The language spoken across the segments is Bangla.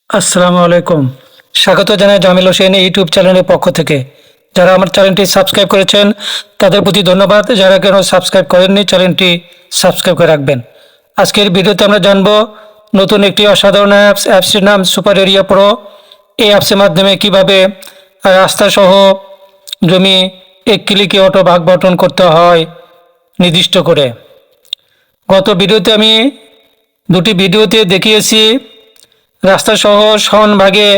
আসসালামু আলাইকুম। স্বাগত জানাই জামিল হোসেন ইউটিউব চ্যানেলের পক্ষ থেকে। যারা আমার চ্যানেলটি সাবস্ক্রাইব করেছেন তাদের প্রতি ধন্যবাদ। যারা কেন সাবস্ক্রাইব করেননি চ্যানেলটি সাবস্ক্রাইব করে রাখবেন। আজকের ভিডিওতে আমরা জানব নতুন একটি অসাধারণ অ্যাপসটির নাম সুপার এরিয়া প্রো। এই অ্যাপসের মাধ্যমে কিভাবে রাস্তা সহ জমি এক ক্লিকে অটো ভাগ বণ্টন করতে হয় নির্দিষ্ট করে। গত ভিডিওতে আমি দুটি ভিডিওতে দেখিয়েছি রাস্তা সহ সমান ভাগে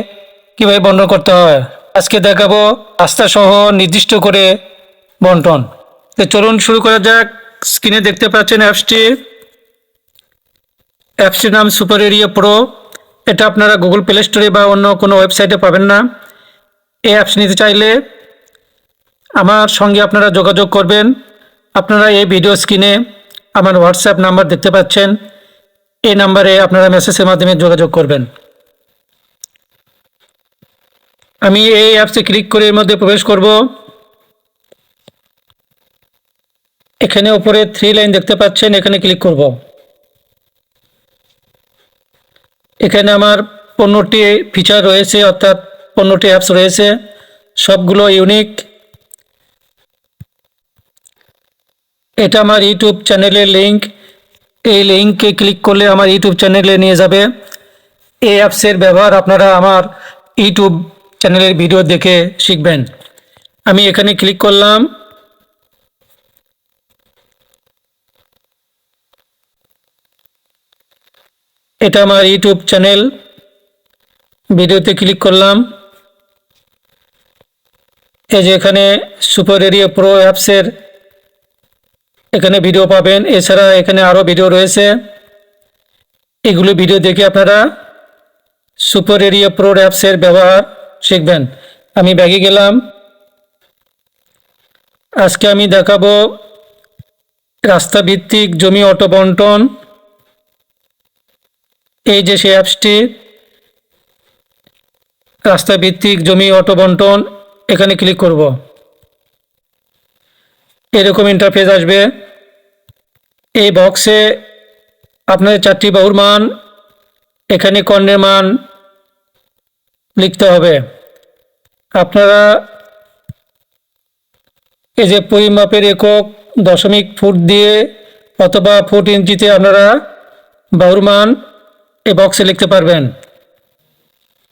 কীভাবে বণ্টন করতে হয়। আজকে দেখাবো রাস্তা সহ নির্দিষ্ট করে বণ্টন। তো চলুন শুরু করা যাক। স্ক্রিনে দেখতে পাচ্ছেন অ্যাপসটির নাম সুপার এরিয়া প্রো। এটা আপনারা গুগল প্লে স্টোরে বা অন্য কোনো ওয়েবসাইটে পাবেন না। এই অ্যাপস নিতে চাইলে আমার সঙ্গে আপনারা যোগাযোগ করবেন। আপনারা এই ভিডিও স্ক্রিনে আমার হোয়াটসঅ্যাপ নাম্বার দেখতে পাচ্ছেন। এই নাম্বারে আপনারা মেসেজের মাধ্যমে যোগাযোগ করবেন। আমি এই অ্যাপসে ক্লিক করে এর মধ্যে প্রবেশ করব। এখানে উপরে 3 লাইন দেখতে পাচ্ছেন, এখানে ক্লিক করব। এখানে আমার 15টি ফিচার রয়েছে, অর্থাৎ 15টি অ্যাপস রয়েছে, সবগুলো ইউনিক। এটা আমার ইউটিউব চ্যানেলের লিঙ্ক। এই লিঙ্কে ক্লিক করলে আমার ইউটিউব চ্যানেলে নিয়ে যাবে। এই অ্যাপসের ব্যবহার আপনারা আমার ইউটিউব চ্যানেলের ভিডিও দেখে শিখবেন। আমি এখানে ক্লিক করলাম। এটা আমার ইউটিউব চ্যানেল, ভিডিওতে ক্লিক করলাম। এই যে এখানে সুপার এরিয়া প্রো অ্যাপসের এখানে ভিডিও পাবেন। এছাড়া এখানে আরও ভিডিও রয়েছে, এগুলো ভিডিও দেখে আপনারা সুপার এরিয়া প্রো অ্যাপসের ব্যবহার শিখবেন। আমি ব্যাগে গেলাম। আজকে আমি দেখাবো রাস্তা ভিত্তিক জমি অটো বণ্টন। এই যে সেই অ্যাপসটি, রাস্তা ভিত্তিক জমি অটো বণ্টন, এখানে ক্লিক করব। এরকম ইন্টারফেস আসবে। এই বক্সে আপনাদের 4টি বাহুর মান, এখানে কর্ণের মান লিখতে হবে। আপনারা এই যে পরিমাপের একক দশমিক ফুট দিয়ে অথবা ফুট ইঞ্চিতে আপনারা বাহুর মান এই বক্সে লিখতে পারবেন।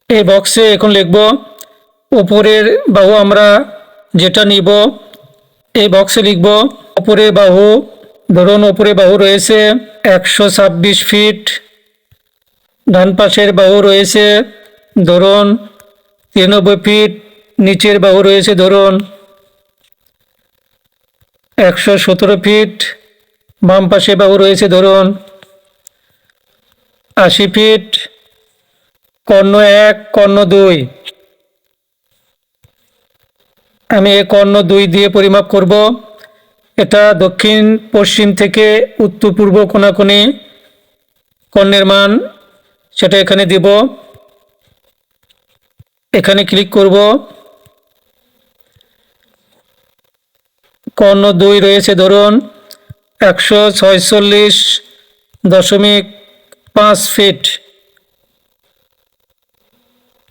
এই বক্সে এখন লিখব উপরের বাহু। আমরা যেটা নিব এই বক্সে লিখব উপরের বাহু। ধরুন উপরে বাহু রয়েছে 126 ফিট, ডান পাশের বাহু রয়েছে ধরুন 93 ফিট, নিচের বাহু রয়েছে ধরুন 117 ফিট, বাম পাশে বাহু রয়েছে ধরুন 80 ফিট, কর্ণ 1 কর্ণ 2। আমি এই কর্ণ 2 দিয়ে পরিমাপ করব। এটা দক্ষিণ পশ্চিম থেকে উত্তর পূর্ব কোণাকুণি কর্ণের মান, সেটা এখানে দিব। এখানে ক্লিক করব। কর্ণ 2 রয়েছে ধরুন 146.5 ফিট।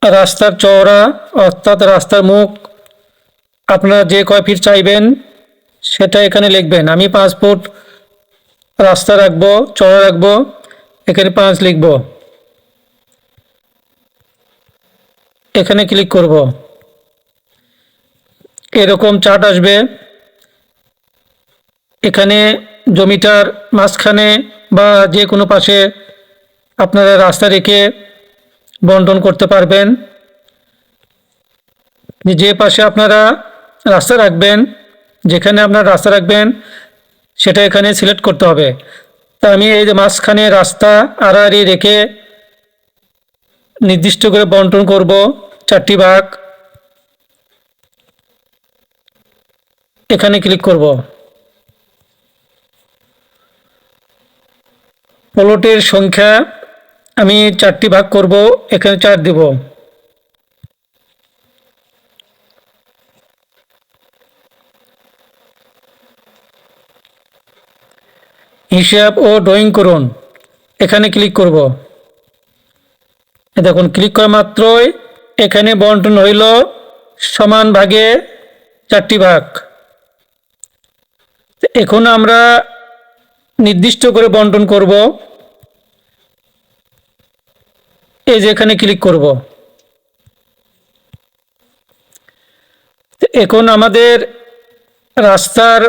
রাস্তার চওড়া অর্থাৎ রাস্তার মুখ আপনারা যে কয় ফিট চাইবেন সেটা এখানে লিখবেন। আমি 5 ফুট রাস্তা রাখবো, চওড়া রাখবো, এখানে 5 লিখব। এখানে ক্লিক করব। এরকম চার্ট আসবে। এখানে জমিটার মাঝখানে বা যে কোনো পাশে আপনারা রাস্তা রেখে বণ্টন করতে পারবেন। যে পাশে আপনারা রাস্তা রাখবেন, যেখানে আপনারা রাস্তা রাখবেন সেটা এখানে সিলেক্ট করতে হবে। তা আমি এই যে মাঝখানে রাস্তা আড়াআড়ি রেখে নির্দিষ্ট করে বণ্টন করব 4টি ভাগ। এখানে ক্লিক করব। প্লটের সংখ্যা আমি 4টি ভাগ করব, এখানে 4 দেব। হিসাব ও ড্রয়িং করুন, এখানে ক্লিক করব। দেখুন ক্লিক করা মাত্রই এখানে বন্টন হইল সমান ভাগে 4টি ভাগ। এখন আমরা নির্দিষ্ট করে বন্টন করব। এই যে এখানে ক্লিক করব। এখন আমাদের রাস্তার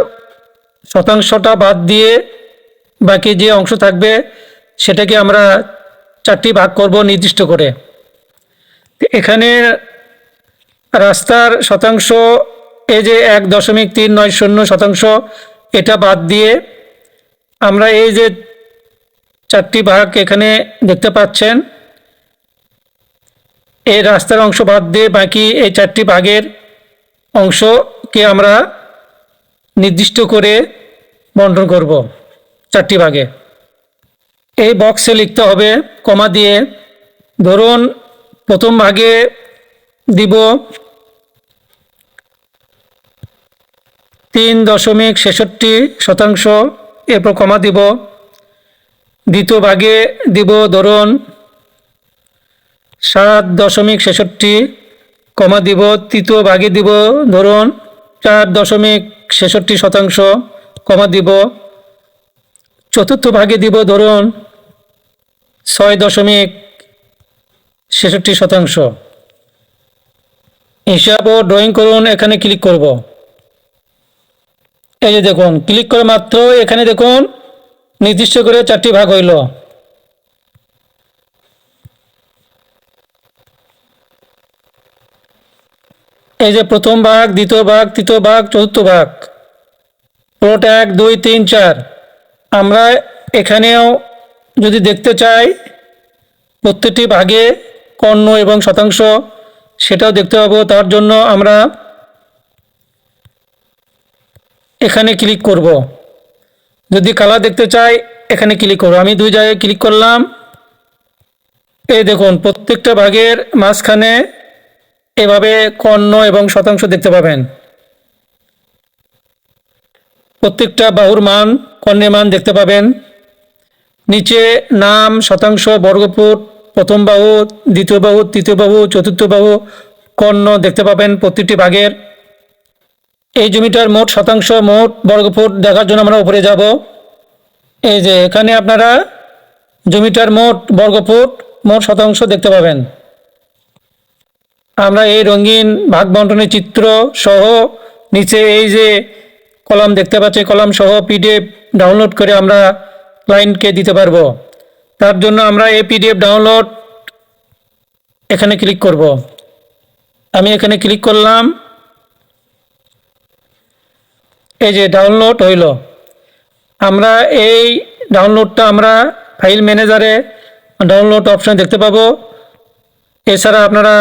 শতাংশটা বাদ দিয়ে বাকি যে অংশ থাকবে সেটাকে আমরা 4টি ভাগ করব নির্দিষ্ট করে। এখানে রাস্তার শতাংশ এই যে 1.390 শতাংশ, এটা বাদ দিয়ে আমরা এই যে 4টি ভাগ এখানে দেখতে পাচ্ছেন, এই রাস্তার অংশ বাদ দিয়ে বাকি এই 4টি ভাগের অংশকে আমরা নির্দিষ্ট করে বন্টন করব 4টি ভাগে। এই বক্সে লিখতে হবে কমা দিয়ে। ধরুন প্রথম ভাগে দিব 3.66 শতাংশ, এরপর কমা দিব। দ্বিতীয় ভাগে দিব ধরুন 7.66 কমা দিব। তৃতীয় ভাগে দিব ধরুন 4.66 শতাংশ কমা দিব। চতুর্থ ভাগে দিব ধরুন 6.66 শতাংশ। হিসাব ও ড্রয়িং করুন, এখানে ক্লিক করব। এই যে দেখুন ক্লিক করে মাত্র এখানে দেখুন নির্দিষ্ট করে 4টি ভাগ হইল। এই যে প্রথম ভাগ, দ্বিতীয় ভাগ, তৃতীয় ভাগ, চতুর্থ ভাগ, প্লট 1, 2, 3, 4। আমরা এখানেও যদি দেখতে চাই প্রত্যেকটি ভাগে কর্ণ এবং শতাংশ, সেটাও দেখতে পাবো। তার জন্য আমরা এখানে ক্লিক করব। যদি কালার দেখতে চাই এখানে ক্লিক করব। আমি 2 জায়গায় ক্লিক করলাম। এই দেখুন প্রত্যেকটা ভাগের মাঝখানে এভাবে কর্ণ এবং শতাংশ দেখতে পাবেন। প্রত্যেকটা বাহুর মান, কর্ণের মান দেখতে পাবেন। নিচে নাম, শতাংশ, বর্গফুট, প্রথম বাহু, দ্বিতীয় বাহু, তৃতীয় বাহু, চতুর্থ বাহু, কর্ণ দেখতে পাবেন প্রত্যেকটি ভাগের। এই জমিটার মোট শতাংশ, মোট বর্গফুট দেখার জন্য আমরা উপরে যাব। এই যে এখানে আপনারা জমিটার মোট বর্গফুট, মোট শতাংশ দেখতে পাবেন। আমরা এই রঙিন ভাগ বন্টনের চিত্র সহ নিচে এই যে কলাম দেখতে পাচ্ছি, কলাম সহ পিডিএফ ডাউনলোড করে আমরা ক্লায়েন্টকে দিতে পারবো। তার জন্য আমরা এই পিডিএফ ডাউনলোড এখানে ক্লিক করব। আমি এখানে ক্লিক করলাম। এই যে ডাউনলোড হইল। আমরা এই ডাউনলোডটা আমরা ফাইল ম্যানেজারে ডাউনলোড অপশন দেখতে পাবো। এছাড়া আপনারা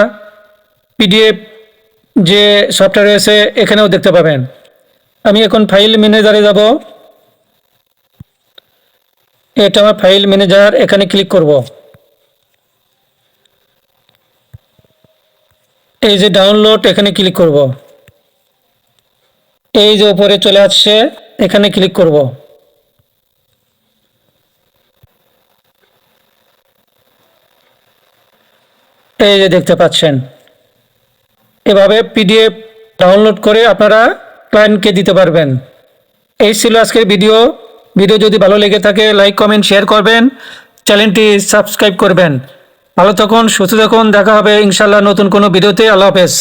পিডিএফ যে সফটওয়্যার রয়েছে এখানেও দেখতে পাবেন। আমি এখন ফাইল ম্যানেজারে যাব। এটা আমার ফাইল ম্যানেজার, এখানে ক্লিক করব। এই যে ডাউনলোড, এখানে ক্লিক করব। এই যে উপরে চলে আসছে, এখানে ক্লিক করব। এই যে দেখতে পাচ্ছেন, এভাবে পিডিএফ ডাউনলোড করে আপনারা ক্লায়েন্টকে দিতে পারবেন। এই ছিল আজকের ভিডিও। যদি ভালো লেগে থাকে লাইক, কমেন্ট, শেয়ার করবেন, চ্যানেলটি সাবস্ক্রাইব করবেন। ভালো থাকুন, সুস্থ থাকুন। দেখা হবে ইনশাআল্লাহ নতুন কোনো ভিডিওতে। আল্লাহ হাফেজ।